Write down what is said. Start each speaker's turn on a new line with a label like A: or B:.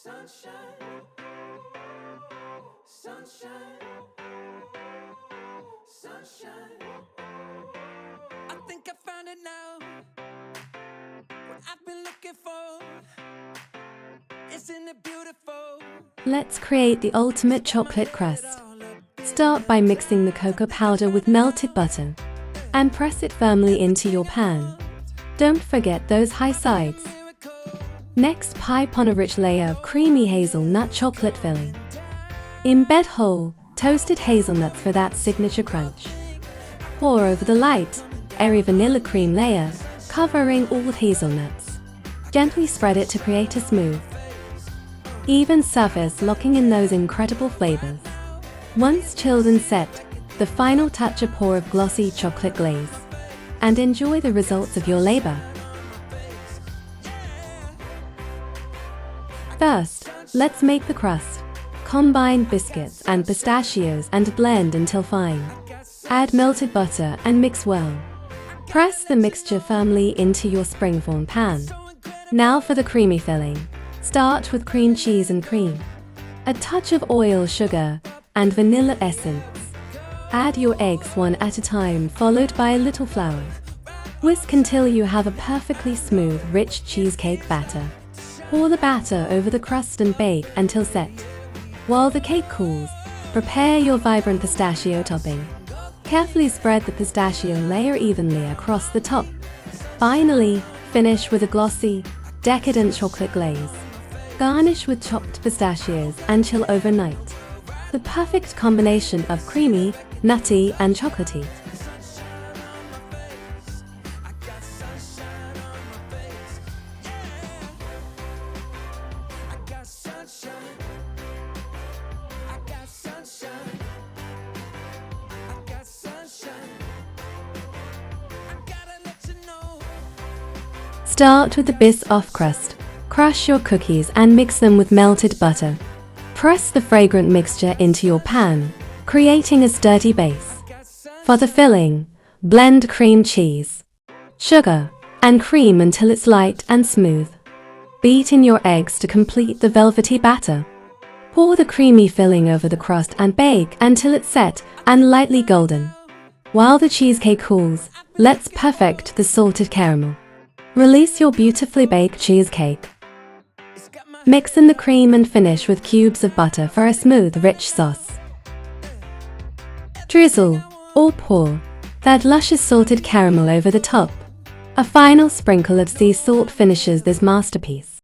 A: Sunshine, sunshine, sunshine. I think I found it now. What I've been looking for. Isn't it beautiful?
B: Let's create the ultimate chocolate crust. Start by mixing the cocoa powder with melted butter and press it firmly into your pan. Don't forget those high sides. Next, pipe on a rich layer of creamy hazelnut chocolate filling. Embed whole, toasted hazelnuts for that signature crunch. Pour over the light, airy vanilla cream layer, covering all with hazelnuts. Gently spread it to create a smooth, even surface, locking in those incredible flavors. Once chilled and set, the final touch, a pour of glossy chocolate glaze. And enjoy the results of your labor. First, let's make the crust. Combine biscuits and pistachios and blend until fine. Add melted butter and mix well. Press the mixture firmly into your springform pan. Now for the creamy filling. Start with cream cheese and cream. A touch of oil, sugar, and vanilla essence. Add your eggs one at a time, followed by a little flour. Whisk until you have a perfectly smooth, rich cheesecake batter. Pour the batter over the crust and bake until set. While the cake cools, prepare your vibrant pistachio topping. Carefully spread the pistachio layer evenly across the top. Finally, finish with a glossy, decadent chocolate glaze. Garnish with chopped pistachios and chill overnight. The perfect combination of creamy, nutty, and chocolatey. Start with the biscuit crust. Crush your cookies and mix them with melted butter. Press the fragrant mixture into your pan, creating a sturdy base. For the filling, blend cream cheese, sugar, and cream until it's light and smooth. Beat in your eggs to complete the velvety batter. Pour the creamy filling over the crust and bake until it's set and lightly golden. While the cheesecake cools, let's perfect the salted caramel. Release your beautifully baked cheesecake. Mix in the cream and finish with cubes of butter for a smooth, rich sauce. Drizzle or pour that luscious salted caramel over the top. A final sprinkle of sea salt finishes this masterpiece.